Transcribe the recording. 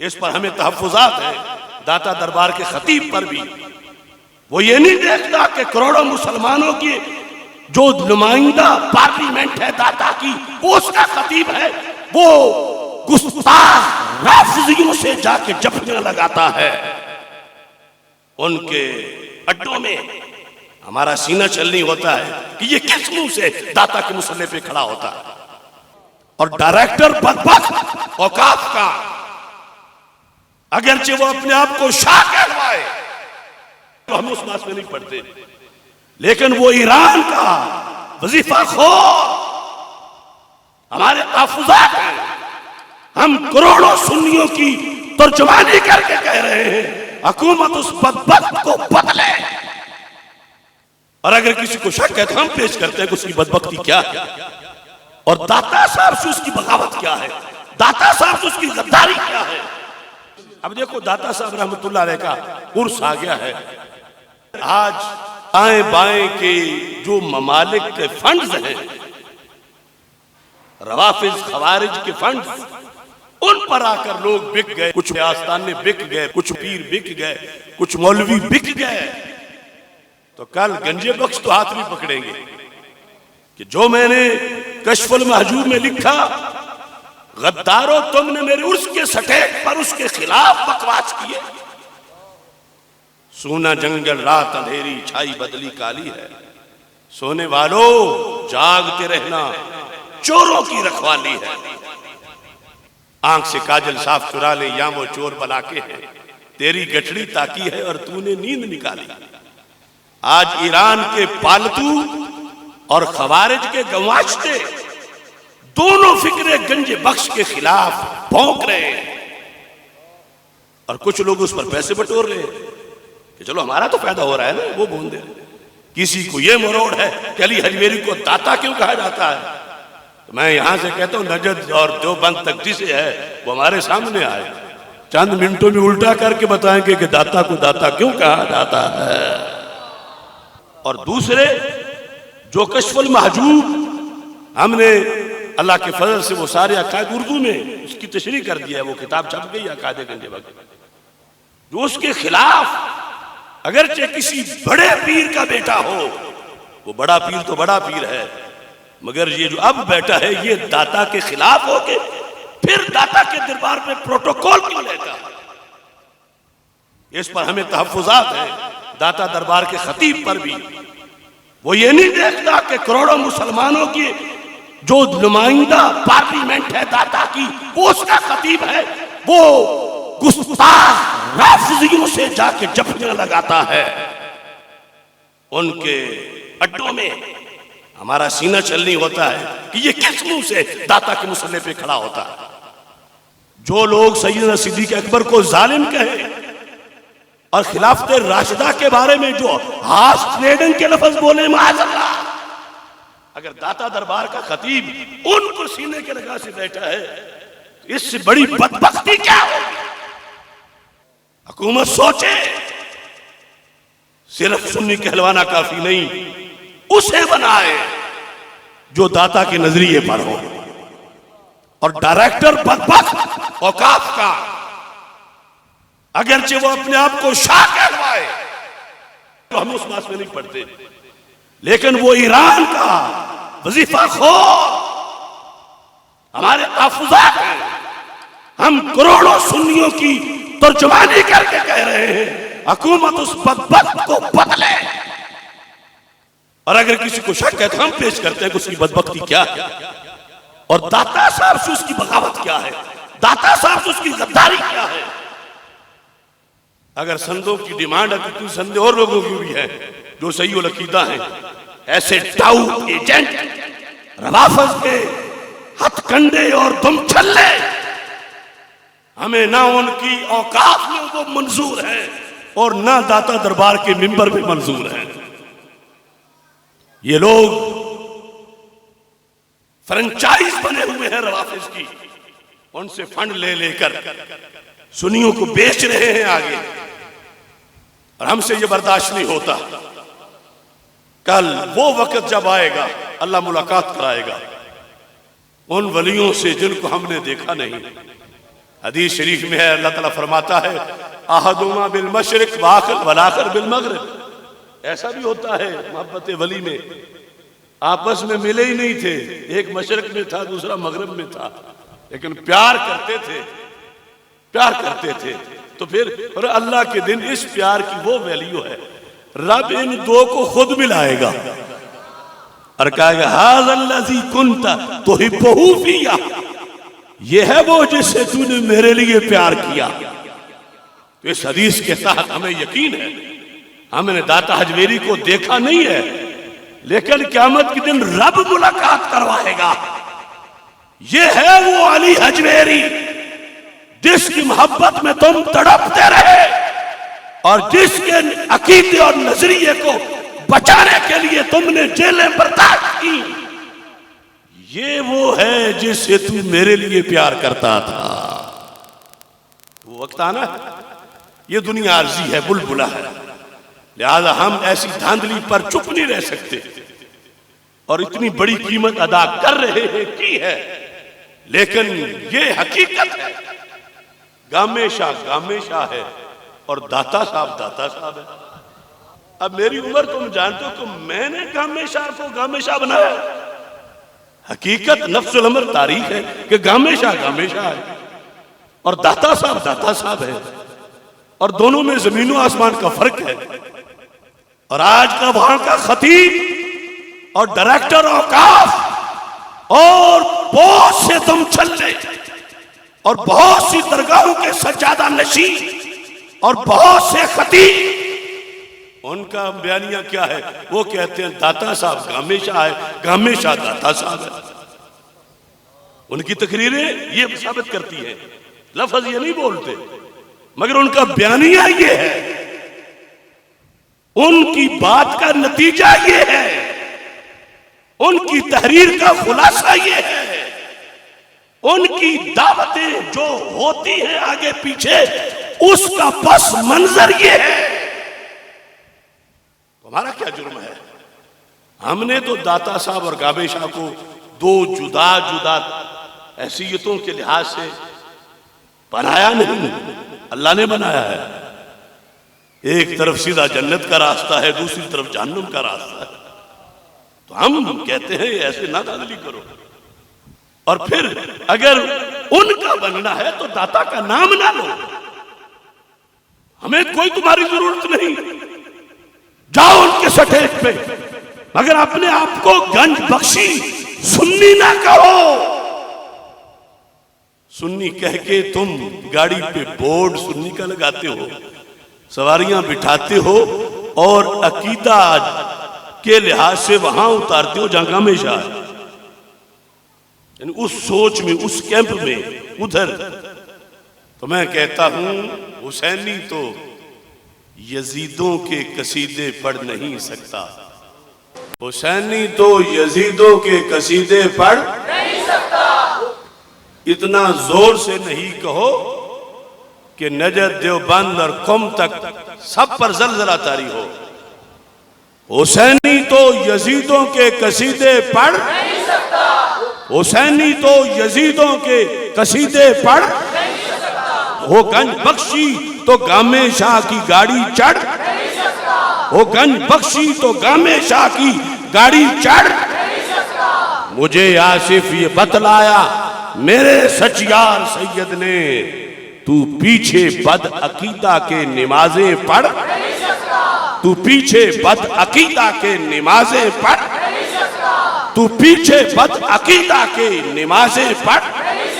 इस पर हमें तहफ्फुज़ात है। दाता दरबार के खतीब पर भी वो ये नहीं देखता कि करोड़ों मुसलमानों की जो नुमाइंदा पार्लियामेंट है दाता की, वो उसका खतीब है, वो गुस्ताख राफिजियों से जाके जफ्फियां लगाता है। उनके अड्डों में हमारा सीना चलनी होता है कि ये किस मुंह से दाता के मुसल्ले पे खड़ा होता है। और डायरेक्टर बदबख्त औकाफ का, अगरचे वो अपने आप को शाह कहलवाए तो हम उस बात में नहीं पढ़ते, लेकिन वो ईरान का वजीफा खोर हमारे तहफ्फुज़ात हैं। हम करोड़ों सुन्नियों की तर्जुमानी करके कह रहे हैं हुकूमत उस बदबख्त को बदले। और अगर किसी को शक है तो हम पेश करते हैं कि उसकी बदबख्ती क्या है और दाता साहब से उसकी बगावत क्या है, दाता साहब से उसकी गद्दारी क्या है। अब देखो दाता साहब रहमतुल्लाह अलैह का उर्स आ गया है। आज दाएं बाएं के जो ममालिक के फंड्स हैं, रवाफिज खवारिज के फंड्स, उन पर आकर लोग बिक गए। कुछ आस्थाने बिक गए, कुछ पीर बिक गए, कुछ मौलवी बिक गए। तो कल गंजे बख्श तो हाथ नहीं पकड़ेंगे कि जो मैंने कश्फुल महजूब में लिखा, गद्दारों तुमने मेरे उर्स के सटेक पर उसके खिलाफ बकवास किए। सोना जंगल रात अंधेरी छाई बदली काली है, सोने वालों जागते रहना चोरों की रखवाली है। आंख से काजल साफ चुरा ले या वो चोर बला के है, तेरी गठड़ी ताकी है और तूने नींद निकाली। आज ईरान के पालतू और खवारिज के गवाचते दोनों फिक्रे गंजे बख्श के खिलाफ भौंक रहे हैं और कुछ लोग उस पर पैसे बटोर रहे हैं कि चलो हमारा तो फायदा हो रहा है ना, वो बूंदे। किसी को ये मरोड़ है कि अली हजवेरी को दाता क्यों कहा जाता है। तो मैं यहां से कहता हूं नजद और देवबंद तक जिसे है वो हमारे सामने आए, चंद मिनटों में उल्टा करके बताएंगे कि दाता को दाता क्यों कहा जाता है। और दूसरे जो कश्फुल महजूब हमने अल्लाह के फजल से वो सारे अकायद उर्दू में उसकी तशरीह कर दिया है, वो किताब छप गई अकायद गंजे बख्श, जो उसके खिलाफ अगरचे किसी बड़े पीर का बेटा हो, वो बड़ा पीर तो बड़ा पीर है, मगर ये जो अब बैठा है ये दाता के खिलाफ हो के फिर दाता के दरबार में प्रोटोकॉल क्यों लेता है। इस पर हमें तहफ्फुज़ात है। दाता दरबार के खतीब पर भी वो ये नहीं देखता कि करोड़ों मुसलमानों की जो नुमाइंदा पार्लियामेंट है दाता की, वो उसका खतीब है, वो गुस्ताख राफिजियों से जाके जफ्फियां लगाता है। उनके अड्डों में हमारा सीना चलनी होता है कि ये किस मुंह से दाता के मुसल्ले पे खड़ा होता है। जो लोग सैयदना सिद्दीक़ अकबर को जालिम कहे और खिलाफत राशिदा के बारे में जो हार्श ट्रेडिंग के लफ्ज बोले, माअज़ल्लाह, अगर दाता दरबार का खतीब उनको सीने के लगा से बैठा है, इससे बड़ी बदबख्ती क्या होगी। हुकूमत सोचे, सिर्फ सुन्नी कहलवाना काफी नहीं, उसे बनाए जो दाता के नजरिए पर हो। और डायरेक्टर बदबख्त औकाफ का, अगरचे वो अपने आप को शाह कहलवाए तो हम उस बात में नहीं पढ़ते, लेकिन वो ईरान का वजीफा खोर हमारे तहफ्फुज़ात हैं। हम करोड़ों सुन्नियों की तर्जुमानी करके कह रहे हैं हुकूमत उस बदबख्त को बदले। और अगर किसी को शक है तो हम पेश करते हैं कि उसकी बदबख्ती क्या है और दाता साहब से उसकी बगावत क्या है, दाता साहब से उसकी गद्दारी क्या है। अगर संदों की डिमांड है तो कुछ संदे और लोगों की भी है जो सही उल अकीदा है, ऐसे टाऊ एजेंट रवाफज के हथकंडे और दुम छल्ले हमें ना उनकी औकात में वो मंजूर है और ना दाता दरबार के मिंबर में मंजूर है। ये लोग फ्रेंचाइज बने हुए हैं रवाफिज की, उनसे फंड ले लेकर सुन्नियों को बेच रहे हैं आगे, और हमसे ये बर्दाश्त नहीं होता। कल वो वक्त जब आएगा अल्लाह मुलाकात कराएगा उन वलियों से जिनको हमने देखा नहीं, हदीस शरीफ में है, अल्लाह ताला फरमाता है अहदुमा बिल मशरिक वल आखर बिल मगरिब। ऐसा भी होता है मोहब्बत वली में, आपस में मिले ही नहीं थे, एक मशरिक में था दूसरा मगरिब में था, लेकिन प्यार करते थे, प्यार करते थे। तो फिर और अल्लाह के दिन इस प्यार की वो वैल्यू है, रब इन दो को खुद मिलाएगा और कहेगा हाज़ल्लज़ी कुन्ता तुहिब्बुहु फ़िया, ये है वो जिससे तूने मेरे लिए प्यार किया। तो इस हदीस के साथ हमें यकीन है, हमने दाता हजवेरी को देखा नहीं है, लेकिन क़यामत के दिन रब मुलाकात करवाएगा। ये है वो अली हजवेरी जिसकी मोहब्बत में तुम तड़पते रहे और जिसके अकीदे और नजरिए को बचाने के लिए तुमने जेलें बर्दाश्त की। ये वो है जिससे तू मेरे लिए प्यार करता था। वो वक्त आना है, ये दुनिया आर्जी है, बुलबुला है, लिहाजा हम ऐसी धांधली पर चुप नहीं रह सकते और इतनी बड़ी कीमत अदा कर रहे हैं की है, लेकिन ये हकीकत है गामे शाह है और दाता साहब है। अब मेरी उम्र तुम जानते हो कि मैंने गामे शाह को गामे शाह बनाया, हकीकत नफ्सुल अमर तारीख है कि गामे शाह है और दाता साहब है, और दोनों में जमीनों आसमान का फर्क है। और आज का वहां का खतीब और डायरेक्टर औकाफ और बहुत से तुम चले और बहुत सी दरगाहों के सज्जादा नशी और बहुत से खतीब, उनका बयानिया क्या है? वो कहते हैं दाता साहब गामे शाह है, गामे शाह दाता साहब है। उनकी तकरीरें ये साबित करती है, लफ्ज ये नहीं बोलते, मगर उनका बयानिया ये है, उनकी बात का नतीजा ये है, उनकी तहरीर का खुलासा ये है, उनकी दावतें जो होती हैं आगे पीछे उसका पस मंजर ये है। हमारा क्या जुर्म है? हमने तो दाता साहब और गामे शाह को दो जुदा जुदा हैसियतों के लिहाज से बनाया नहीं, अल्लाह ने बनाया है। एक तरफ सीधा जन्नत का रास्ता है, दूसरी तरफ जहन्नुम का रास्ता है। तो हम कहते हैं ऐसे ना धांधली करो, और फिर अगर उनका बनना है तो दाता का नाम ना लो, हमें कोई तुम्हारी जरूरत नहीं, जाओ उनके स्टेज पे, मगर अपने आप को गंज बख्शी सुन्नी ना कहो। सुन्नी कह के तुम गाड़ी पे बोर्ड सुन्नी का लगाते हो, सवारियां बिठाते हो और अकीदा के लिहाज से वहां उतारते हो जहां गामे शाह है, यानी उस सोच में, उस कैंप में उधर। तो मैं कहता हूं हुसैनी तो यजीदों के कसीदे पढ़ नहीं सकता, हुसैनी तो यजीदों के कसीदे पढ़ नहीं सकता। इतना जोर से नहीं कहो कि नजद देवबंद और कुम तक सब पर जलजला तारी हो। हुसैनी तो यजीदों के कसीदे पढ़ नहीं सकता, हुसैनी तो यजीदों के कसीदे पढ़ नहीं सकता। वो गंज बख्शी तो गामे शाह की गाड़ी चढ़ नहीं सकता, वो गंज बख्शी तो गामे शाह की गाड़ी चढ़ नहीं सकता। मुझे आसिफ ये बतलाया मेरे सचियार सैयद ने, तू पीछे बद अकीदा के नमाजें पढ़ नहीं सकता, तू पीछे बद अकीदा के नमाजें पढ़ नहीं सकता, तू पीछे बद अकीदा के नमाजें पढ़